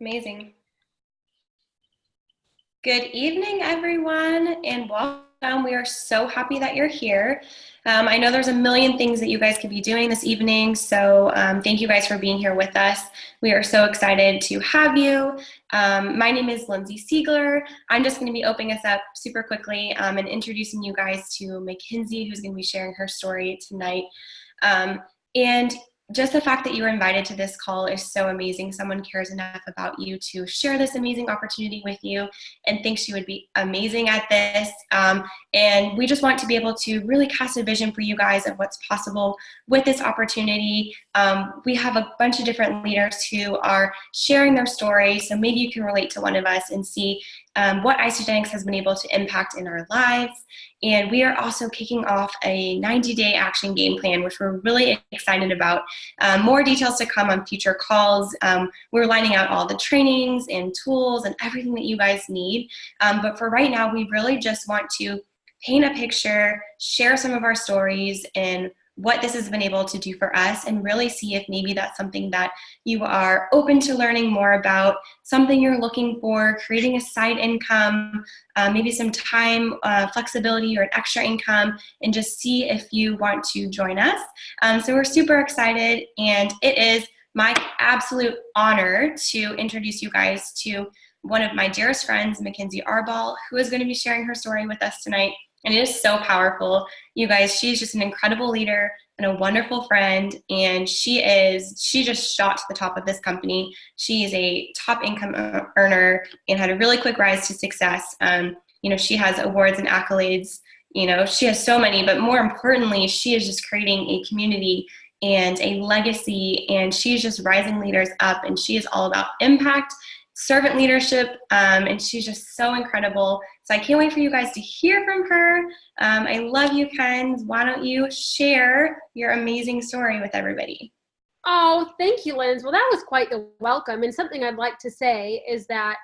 Amazing. Good evening, everyone, and welcome. We are so happy that you're here. I know there's a million things that you guys could be doing this evening, so thank you guys for being here with us. We are so excited to have you. My name is Lindsay Siegler. I'm just going to be opening us up super quickly and introducing you guys to Mackenzie, who's going to be sharing her story tonight. And just the fact that you were invited to this call is so amazing. Someone cares enough about you to share this amazing opportunity with you and thinks you would be amazing at this. And we just want to be able to really cast a vision for you guys of what's possible with this opportunity. We have a bunch of different leaders who are sharing their story, so maybe you can relate to one of us and see what Isagenix has been able to impact in our lives. And we are also kicking off a 90-day action game plan, which we're really excited about. More details to come on future calls. We're lining out all the trainings and tools and everything that you guys need. But for right now, we really just want to paint a picture, share some of our stories, and what this has been able to do for us, and really see if maybe that's something that you are open to learning more about, something you're looking for, creating a side income, maybe some time flexibility or an extra income, and just see if you want to join us. So we're super excited, and it is my absolute honor to introduce you guys to one of my dearest friends, Mackenzie Arball, who is going to be sharing her story with us tonight. And it is so powerful. You guys, she's just an incredible leader and a wonderful friend. And she just shot to the top of this company. She is a top income earner and had a really quick rise to success. She has awards and accolades. She has so many, but more importantly, she is just creating a community and a legacy, and she's just rising leaders up, and she is all about impact, servant leadership, and she's just so incredible. So I can't wait for you guys to hear from her. I love you, Ken. Why don't you share your amazing story with everybody? Oh, thank you, Linz. Well, that was quite the welcome. And something I'd like to say is that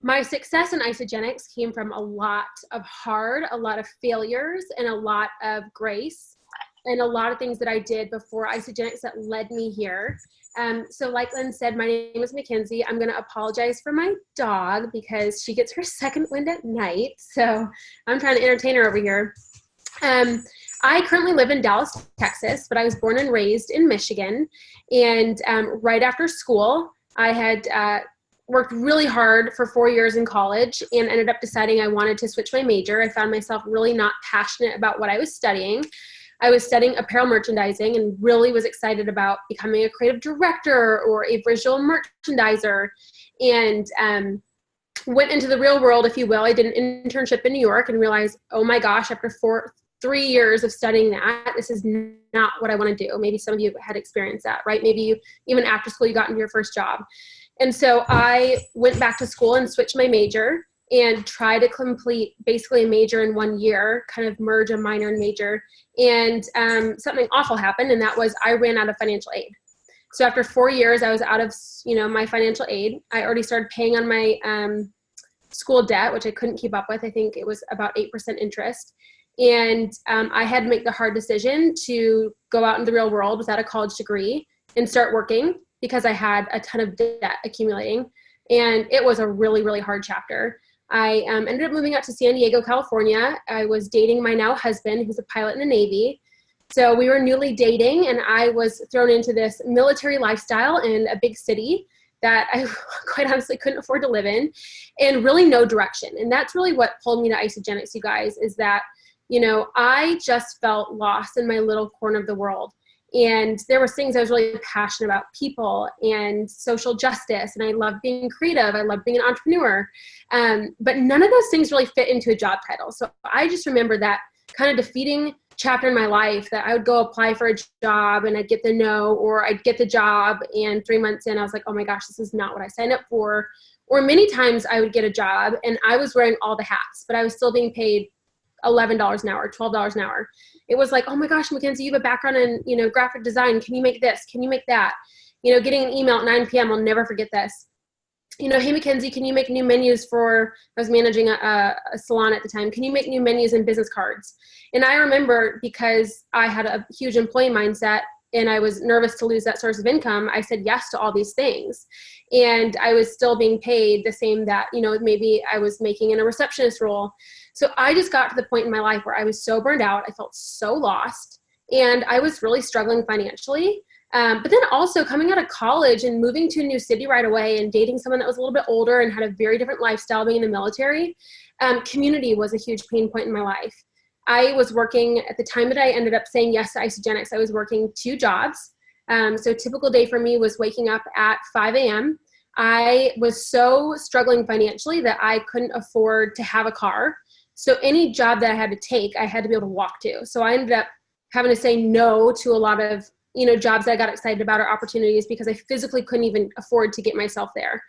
my success in Isagenix came from a lot of a lot of failures, and a lot of grace, and a lot of things that I did before Isagenix that led me here. So like Lynn said, my name is Mackenzie. I'm going to apologize for my dog because she gets her second wind at night. So I'm trying to entertain her over here. I currently live in Dallas, Texas, but I was born and raised in Michigan. And right after school, I had worked really hard for 4 years in college and ended up deciding I wanted to switch my major. I found myself really not passionate about what I was studying. I was studying apparel merchandising and really was excited about becoming a creative director or a visual merchandiser, and went into the real world, if you will. I did an internship in New York and realized, oh my gosh, after 3 years of studying that, this is not what I want to do. Maybe some of you had experienced that, right? Maybe you, even after school, you got into your first job. And so I went back to school and switched my major and try to complete basically a major in 1 year, kind of merge a minor and major. And something awful happened, and that was I ran out of financial aid. So after 4 years, I was out of my financial aid. I already started paying on my school debt, which I couldn't keep up with. I think it was about 8% interest. And I had to make the hard decision to go out into the real world without a college degree and start working because I had a ton of debt accumulating. And it was a really, really hard chapter. I ended up moving out to San Diego, California. I was dating my now husband, who's a pilot in the Navy. So we were newly dating, and I was thrown into this military lifestyle in a big city that I quite honestly couldn't afford to live in, and really no direction. And that's really what pulled me to Isagenix, you guys, is that, I just felt lost in my little corner of the world. And there were things I was really passionate about, people and social justice. And I loved being creative. I loved being an entrepreneur. But none of those things really fit into a job title. So I just remember that kind of defeating chapter in my life, that I would go apply for a job and I'd get the no, or I'd get the job, and 3 months in, I was like, oh my gosh, this is not what I signed up for. Or many times I would get a job and I was wearing all the hats, but I was still being paid $11 an hour, $12 an hour. It was like, oh my gosh, Mackenzie, you have a background in, graphic design. Can you make this? Can you make that? Getting an email at 9 p.m. I'll never forget this. Hey, Mackenzie, can you make new menus I was managing a salon at the time. Can you make new menus and business cards? And I remember, because I had a huge employee mindset, and I was nervous to lose that source of income, I said yes to all these things. And I was still being paid the same that, you know, maybe I was making in a receptionist role. So I just got to the point in my life where I was so burned out. I felt so lost, and I was really struggling financially. But then also coming out of college and moving to a new city right away and dating someone that was a little bit older and had a very different lifestyle being in the military, community was a huge pain point in my life. I was working at the time that I ended up saying yes to Isagenix. I was working 2 jobs. So a typical day for me was waking up at 5 a.m. I was so struggling financially that I couldn't afford to have a car. So any job that I had to take, I had to be able to walk to. So I ended up having to say no to a lot of, you know, jobs that I got excited about or opportunities because I physically couldn't even afford to get myself there.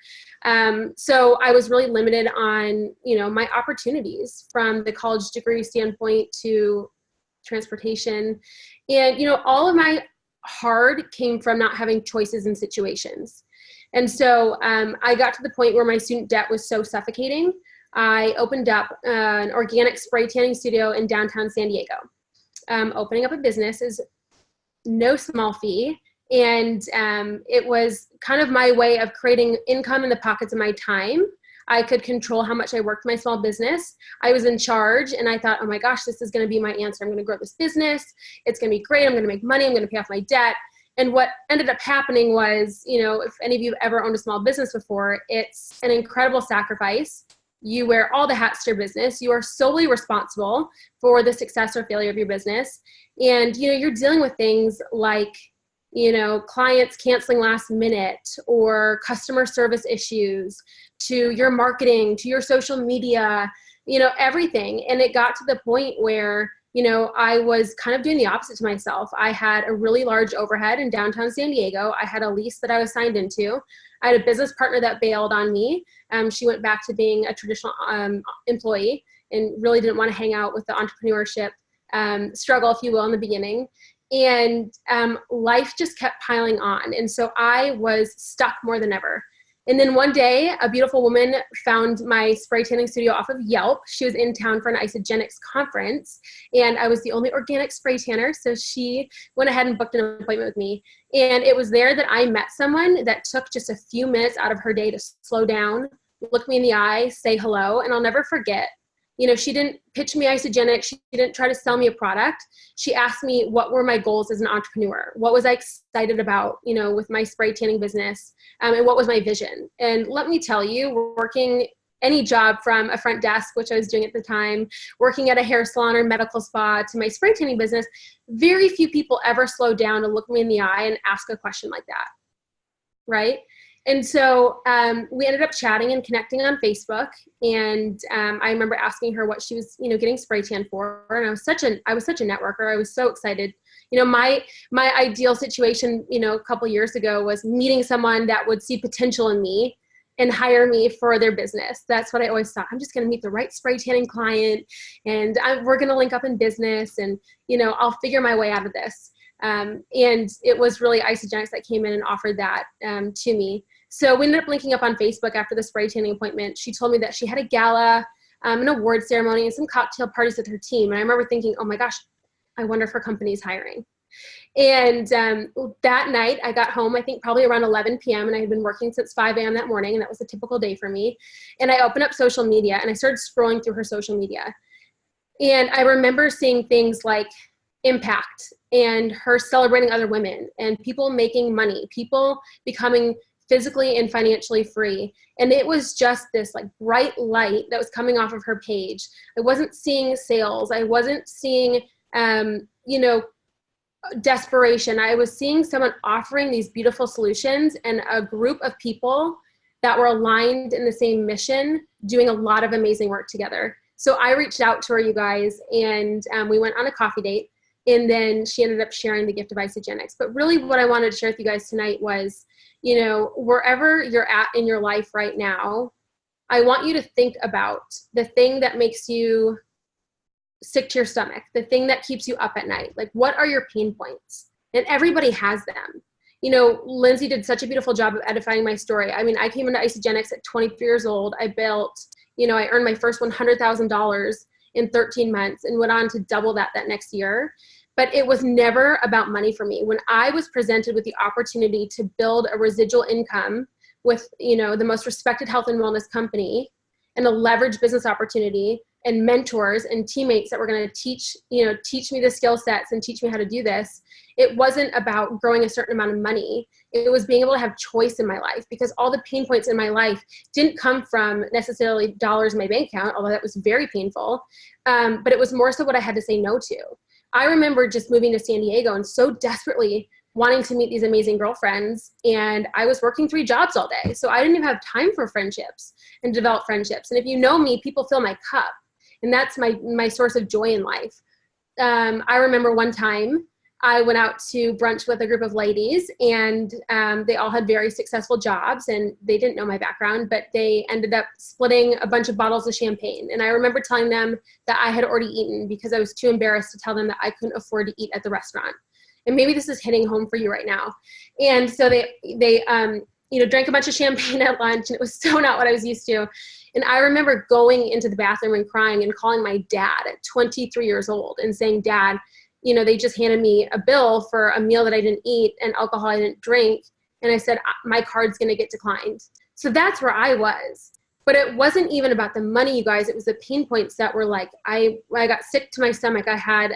So I was really limited on, you know, my opportunities from the college degree standpoint to transportation. And, you know, all of my hard came from not having choices in situations. And so I got to the point where my student debt was so suffocating. I opened up an organic spray tanning studio in downtown San Diego. Opening up a business is no small fee. And it was kind of my way of creating income in the pockets of my time. I could control how much I worked my small business. I was in charge, and I thought, oh my gosh, this is going to be my answer. I'm going to grow this business. It's going to be great. I'm going to make money. I'm going to pay off my debt. And what ended up happening was, you know, if any of you have ever owned a small business before, it's an incredible sacrifice. You wear all the hats to your business. You are solely responsible for the success or failure of your business. And, you know, you're dealing with things like, you know, clients canceling last minute or customer service issues, to your marketing, to your social media, you know, everything. And it got to the point where, you know, I was kind of doing the opposite to myself. I had a really large overhead in downtown San Diego. I had a lease that I was signed into. I had a business partner that bailed on me. She went back to being a traditional employee and really didn't want to hang out with the entrepreneurship struggle, if you will, in the beginning. And life just kept piling on. And so I was stuck more than ever. And then one day, a beautiful woman found my spray tanning studio off of Yelp. She was in town for an Isagenix conference, and I was the only organic spray tanner. So she went ahead and booked an appointment with me. And it was there that I met someone that took just a few minutes out of her day to slow down, look me in the eye, say hello. And I'll never forget, you know, she didn't pitch me Isagenix. She didn't try to sell me a product. She asked me what were my goals as an entrepreneur. What was I excited about, you know, with my spray tanning business, and what was my vision? And let me tell you, working any job from a front desk, which I was doing at the time, working at a hair salon or medical spa, to my spray tanning business, very few people ever slow down to look me in the eye and ask a question like that, right? And so we ended up chatting and connecting on Facebook. And I remember asking her what she was, you know, getting spray tan for. And I was such a networker. I was so excited. You know, my ideal situation, you know, a couple years ago was meeting someone that would see potential in me and hire me for their business. That's what I always thought. I'm just going to meet the right spray tanning client, and we're going to link up in business, and, you know, I'll figure my way out of this. And it was really Isagenix that came in and offered that to me. So we ended up linking up on Facebook after the spray tanning appointment. She told me that she had a gala, an award ceremony, and some cocktail parties with her team. And I remember thinking, oh my gosh, I wonder if her company's hiring. And that night I got home, I think probably around 11 p.m. and I had been working since 5 a.m. that morning, and that was a typical day for me. And I opened up social media and I started scrolling through her social media. And I remember seeing things like impact and her celebrating other women and people making money, people becoming physically and financially free. And it was just this like bright light that was coming off of her page. I wasn't seeing sales. I wasn't seeing, you know, desperation. I was seeing someone offering these beautiful solutions and a group of people that were aligned in the same mission, doing a lot of amazing work together. So I reached out to her, you guys, and we went on a coffee date. And then she ended up sharing the gift of Isagenix. But really what I wanted to share with you guys tonight was, you know, wherever you're at in your life right now, I want you to think about the thing that makes you sick to your stomach, the thing that keeps you up at night. Like, what are your pain points? And everybody has them. You know, Lindsay did such a beautiful job of edifying my story. I mean, I came into Isagenix at 23 years old. I built, you know, I earned my first $100,000 in 13 months and went on to double that next year. but it was never about money for me. When I was presented with the opportunity to build a residual income with, you know, the most respected health and wellness company and a leverage business opportunity and mentors and teammates that were going to teach me the skill sets and teach me how to do this, it wasn't about growing a certain amount of money. It was being able to have choice in my life, because all the pain points in my life didn't come from necessarily dollars in my bank account, although that was very painful. But it was more so what I had to say no to. I remember just moving to San Diego and so desperately wanting to meet these amazing girlfriends, and I was working 3 jobs all day. So I didn't even have time for friendships and develop friendships. And if you know me, people fill my cup, and that's my source of joy in life. I remember one time I went out to brunch with a group of ladies, and they all had very successful jobs, and they didn't know my background, but they ended up splitting a bunch of bottles of champagne. And I remember telling them that I had already eaten because I was too embarrassed to tell them that I couldn't afford to eat at the restaurant. And maybe this is hitting home for you right now. And so they drank a bunch of champagne at lunch, and it was so not what I was used to. And I remember going into the bathroom and crying and calling my dad at 23 years old and saying, Dad, you know, they just handed me a bill for a meal that I didn't eat and alcohol I didn't drink. And I said, my card's going to get declined. So that's where I was. But it wasn't even about the money, you guys. It was the pain points that were like, I got sick to my stomach. I had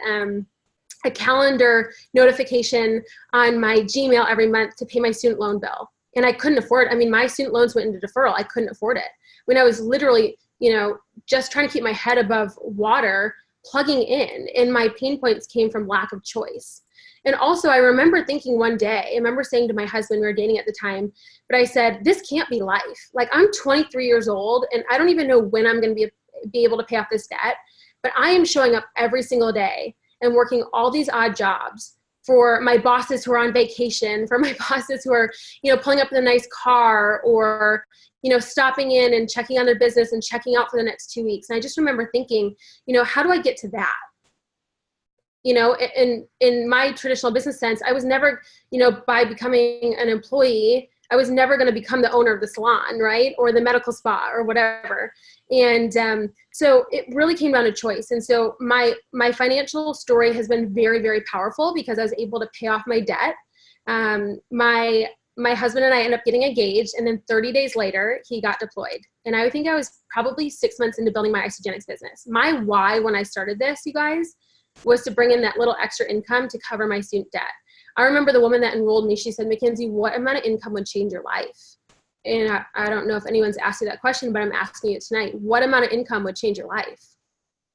a calendar notification on my Gmail every month to pay my student loan bill. And I couldn't afford it. I mean, my student loans went into deferral. I couldn't afford it. When I was literally, you know, just trying to keep my head above water, plugging in, and my pain points came from lack of choice. And also I remember thinking one day, I remember saying to my husband, we were dating at the time, but I said, this can't be life. Like, I'm 23 years old and I don't even know when I'm going to be able to pay off this debt, but I am showing up every single day and working all these odd jobs for my bosses who are on vacation, for my bosses who are, you know, pulling up in a nice car, or, you know, stopping in and checking on their business and checking out for the next 2 weeks. And I just remember thinking, you know, how do I get to that? You know, in my traditional business sense, I was never, you know, by becoming an employee, I was never going to become the owner of the salon, right? Or the medical spa or whatever. And so it really came down to choice. And so my financial story has been very, very powerful because I was able to pay off my debt. My husband and I ended up getting engaged, and then 30 days later, he got deployed. And I think I was probably 6 months into building my isogenics business. My why when I started this, you guys, was to bring in that little extra income to cover my student debt. I remember the woman that enrolled me, she said, Mackenzie, what amount of income would change your life? And I don't know if anyone's asked you that question, but I'm asking you tonight. What amount of income would change your life?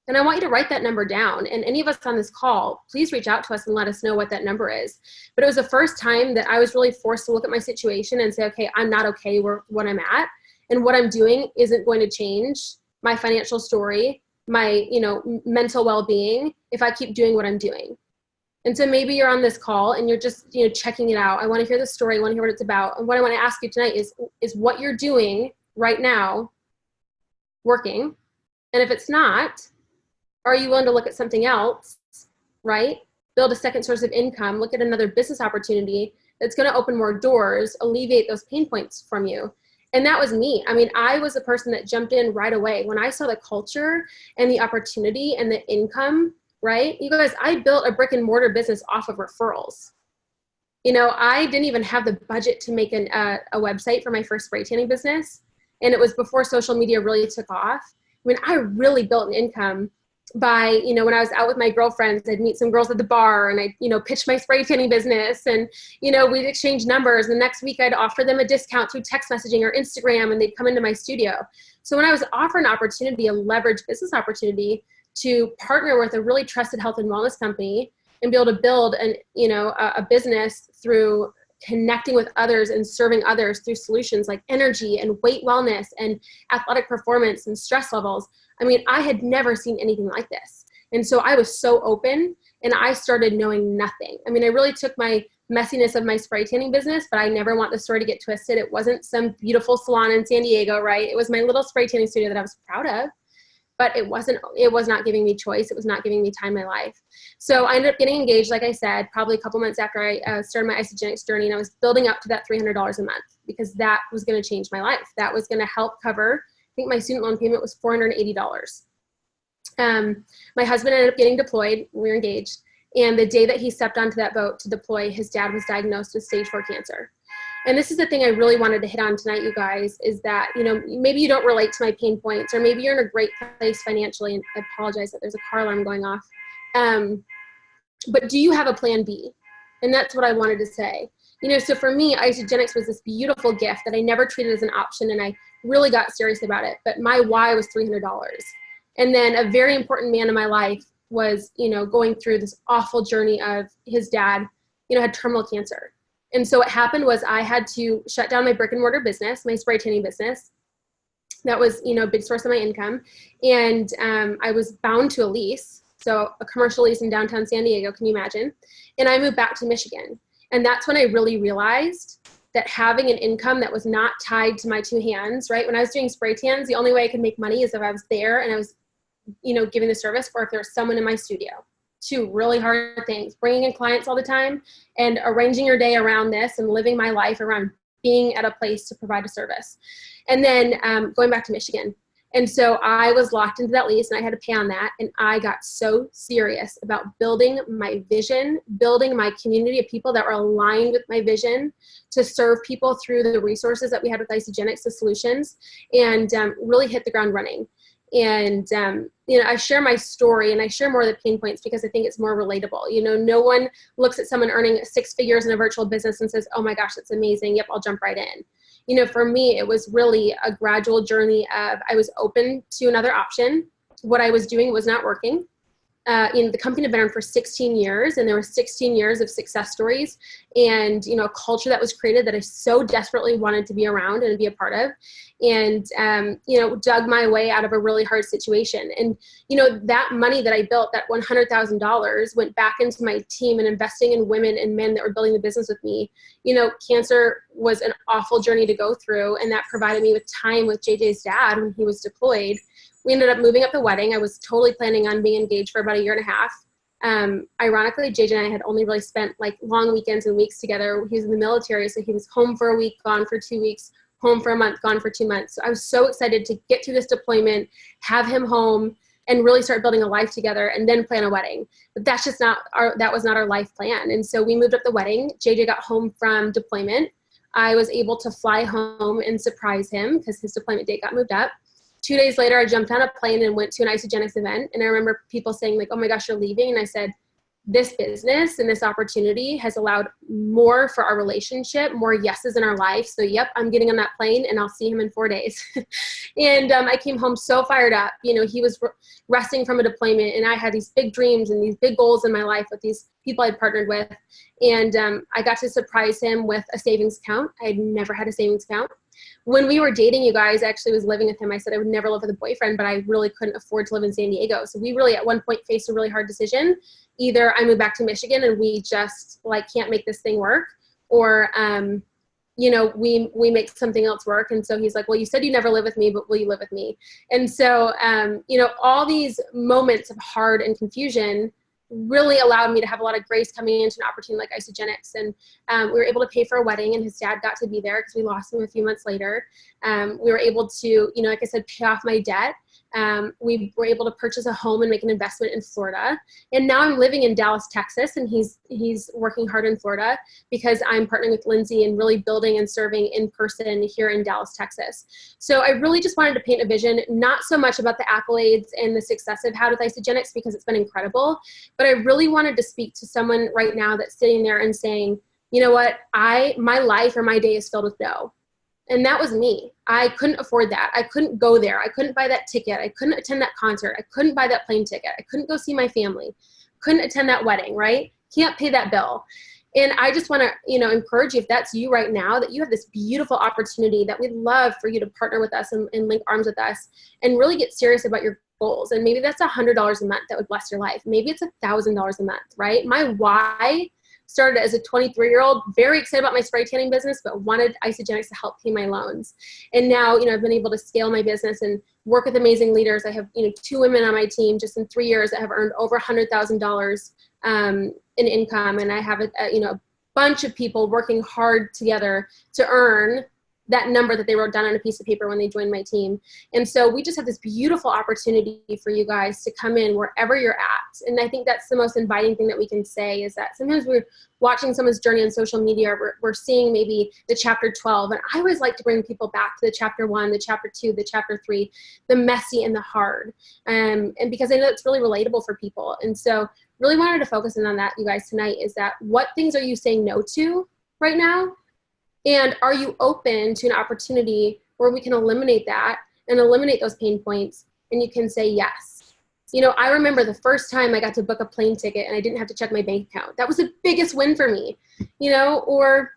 And I want you to write that number down. And any of us on this call, please reach out to us and let us know what that number is. But it was the first time that I was really forced to look at my situation and say, okay, I'm not okay where what I'm at. And what I'm doing isn't going to change my financial story, my, you know, mental well-being if I keep doing what I'm doing. And so maybe you're on this call and you're just, you know, checking it out. I want to hear the story. I want to hear what it's about. And what I want to ask you tonight is what you're doing right now working? And if it's not, are you willing to look at something else, right? Build a second source of income, look at another business opportunity that's going to open more doors, alleviate those pain points from you. And that was me. I mean, I was the person that jumped in right away. When I saw the culture and the opportunity and the income, right? You guys, I built a brick and mortar business off of referrals. You know, I didn't even have the budget to make a website for my first spray tanning business. And it was before social media really took off. I mean, I really built an income by, you know, when I was out with my girlfriends, I'd meet some girls at the bar and I'd, you know, pitch my spray tanning business, and, you know, we'd exchange numbers. And the next week I'd offer them a discount through text messaging or Instagram, and they'd come into my studio. So when I was offered an opportunity, a leveraged business opportunity to partner with a really trusted health and wellness company and be able to build an, you know, a business through connecting with others and serving others through solutions like energy and weight wellness and athletic performance and stress levels. I mean, I had never seen anything like this. And so I was so open, and I started knowing nothing. I mean, I really took my messiness of my spray tanning business, but I never want the story to get twisted. It wasn't some beautiful salon in San Diego, right? It was my little spray tanning studio that I was proud of, but it was not giving me choice. It was not giving me time in my life. So I ended up getting engaged, like I said, probably a couple months after I started my isogenics journey, and I was building up to that $300 a month because that was going to change my life. That was going to help cover, I think my student loan payment was $480. My husband ended up getting deployed. We were engaged. And the day that he stepped onto that boat to deploy, his dad was diagnosed with stage 4 cancer. And this is the thing I really wanted to hit on tonight, you guys, is that, you know, maybe you don't relate to my pain points, or maybe you're in a great place financially, and I apologize that there's a car alarm going off. But do you have a plan B? And that's what I wanted to say. You know, so for me, Isagenix was this beautiful gift that I never treated as an option, and I really got serious about it. But my why was $300. And then a very important man in my life was, you know, going through this awful journey of his dad, you know, had terminal cancer. And so what happened was I had to shut down my brick and mortar business, my spray tanning business. That was, you know, a big source of my income. And I was bound to a lease. So a commercial lease in downtown San Diego, can you imagine? And I moved back to Michigan. And that's when I really realized that having an income that was not tied to my 2 hands, right? When I was doing spray tans, the only way I could make money is if I was there and I was, you know, giving the service, or if there was someone in my studio. 2 really hard things: bringing in clients all the time and arranging your day around this and living my life around being at a place to provide a service. And then going back to Michigan. And so I was locked into that lease and I had to pay on that. And I got so serious about building my vision, building my community of people that were aligned with my vision to serve people through the resources that we had with Isagenix, the solutions, and really hit the ground running. And, you know, I share my story and I share more of the pain points because I think it's more relatable. You know, no one looks at someone earning 6 figures in a virtual business and says, oh my gosh, that's amazing. Yep, I'll jump right in. You know, for me, it was really a gradual journey of, I was open to another option. What I was doing was not working. You know, the company had been around for 16 years and there were 16 years of success stories and, you know, a culture that was created that I so desperately wanted to be around and be a part of, and, you know, dug my way out of a really hard situation. And, you know, that money that I built, that $100,000 went back into my team and investing in women and men that were building the business with me. You know, cancer was an awful journey to go through, and that provided me with time with JJ's dad when he was deployed. We ended up moving up the wedding. I was totally planning on being engaged for about 1.5 years. Ironically, JJ and I had only really spent like long weekends and weeks together. He was in the military, so he was home for a week, gone for 2 weeks, home for a month, gone for 2 months. So I was so excited to get through this deployment, have him home, and really start building a life together and then plan a wedding. But that's just that was not our life plan. And so we moved up the wedding. JJ got home from deployment. I was able to fly home and surprise him because his deployment date got moved up. 2 days later, I jumped on a plane and went to an Isagenix event. And I remember people saying like, oh my gosh, you're leaving. And I said, this business and this opportunity has allowed more for our relationship, more yeses in our life. So yep, I'm getting on that plane and I'll see him in 4 days. And I came home so fired up. You know, he was resting from a deployment and I had these big dreams and these big goals in my life with these people I'd partnered with. And I got to surprise him with a savings account. I had never had a savings account. When we were dating, you guys, I actually was living with him. I said I would never live with a boyfriend, but I really couldn't afford to live in San Diego. So we really at one point faced a really hard decision. Either I move back to Michigan and we just like can't make this thing work, or you know, we make something else work. And so he's like, well, you said you never live with me, but will you live with me? And so you know, all these moments of hard and confusion really allowed me to have a lot of grace coming into an opportunity like Isagenix. And we were able to pay for a wedding and his dad got to be there because we lost him a few months later. We were able to, you know, like I said, pay off my debt. We were able to purchase a home and make an investment in Florida. And now I'm living in Dallas, Texas, and he's working hard in Florida because I'm partnering with Lindsay and really building and serving in person here in Dallas, Texas. So I really just wanted to paint a vision, not so much about the accolades and the success I've had with Isagenix because it's been incredible, but I really wanted to speak to someone right now that's sitting there and saying, you know what, my life or my day is filled with no. And that was me. I couldn't afford that. I couldn't go there. I couldn't buy that ticket. I couldn't attend that concert. I couldn't buy that plane ticket. I couldn't go see my family. Couldn't attend that wedding, right? Can't pay that bill. And I just want to, you know, encourage you, if that's you right now, that you have this beautiful opportunity that we'd love for you to partner with us and link arms with us and really get serious about your goals. And maybe that's $100 a month that would bless your life. Maybe it's $1,000 a month, right? My why started as a 23-year-old, very excited about my spray tanning business, but wanted Isagenix to help pay my loans. And now, you know, I've been able to scale my business and work with amazing leaders. I have, you know, 2 women on my team just in 3 years that have earned over $100,000 in income. And I have, you know, a bunch of people working hard together to earn that number that they wrote down on a piece of paper when they joined my team. And so we just have this beautiful opportunity for you guys to come in wherever you're at. And I think that's the most inviting thing that we can say, is that sometimes we're watching someone's journey on social media, or we're seeing maybe the chapter 12. And I always like to bring people back to the chapter 1, the chapter 2, the chapter 3, the messy and the hard. And because I know it's really relatable for people. And so really wanted to focus in on that, you guys, tonight, is that what things are you saying no to right now? And are you open to an opportunity where we can eliminate that and eliminate those pain points, and you can say yes? You know, I remember the first time I got to book a plane ticket and I didn't have to check my bank account. That was the biggest win for me, you know. Or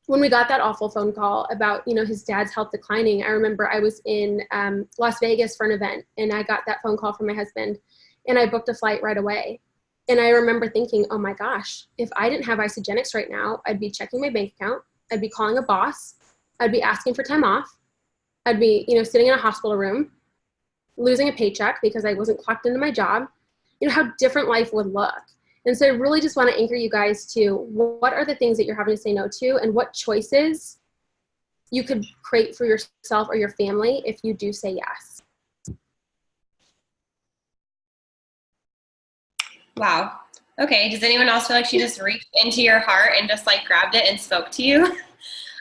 when we got that awful phone call about, you know, his dad's health declining. I remember I was in Las Vegas for an event, and I got that phone call from my husband, and I booked a flight right away. And I remember thinking, oh my gosh, if I didn't have Isagenix right now, I'd be checking my bank account. I'd be calling a boss. I'd be asking for time off. I'd be, you know, sitting in a hospital room, losing a paycheck because I wasn't clocked into my job. You know, how different life would look. And so I really just want to anchor you guys to what are the things that you're having to say no to, and what choices you could create for yourself or your family if you do say yes. Wow. Okay, does anyone else feel like she just reached into your heart and just like grabbed it and spoke to you?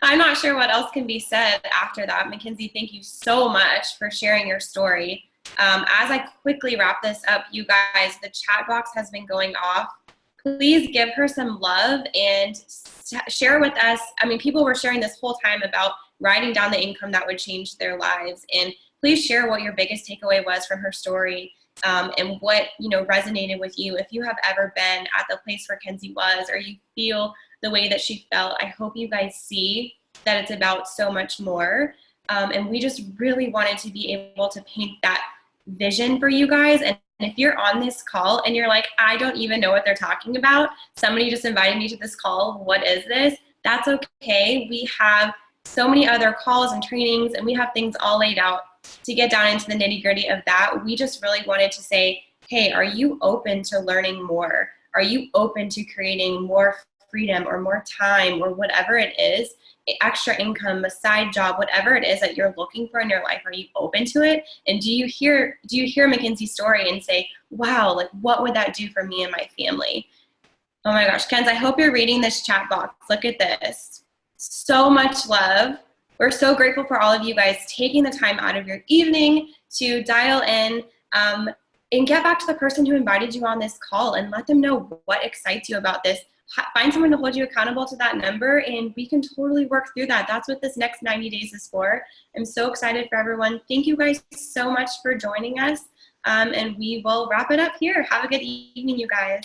I'm not sure what else can be said after that. Mackenzie, thank you so much for sharing your story. As I quickly wrap this up, you guys, the chat box has been going off. Please give her some love and share with us. I mean, people were sharing this whole time about writing down the income that would change their lives. And please share what your biggest takeaway was from her story. And what, you know, resonated with you. If you have ever been at the place where Kenzie was, or you feel the way that she felt, I hope you guys see that it's about so much more. And we just really wanted to be able to paint that vision for you guys. And if you're on this call and you're like, I don't even know what they're talking about, somebody just invited me to this call, what is this? That's okay. We have so many other calls and trainings, and we have things all laid out to get down into the nitty-gritty of that. We just really wanted to say, hey, are you open to learning more? Are you open to creating more freedom or more time or whatever it is, extra income, a side job, whatever it is that you're looking for in your life? Are you open to it? And do you hear Mackenzie's story and say, wow, like what would that do for me and my family? Oh my gosh, Kenz, I hope you're reading this chat box. Look at this. So much love. We're so grateful for all of you guys taking the time out of your evening to dial in and get back to the person who invited you on this call and let them know what excites you about this. Find someone to hold you accountable to that number, and we can totally work through that. That's what this next 90 days is for. I'm so excited for everyone. Thank you guys so much for joining us, and we will wrap it up here. Have a good evening, you guys.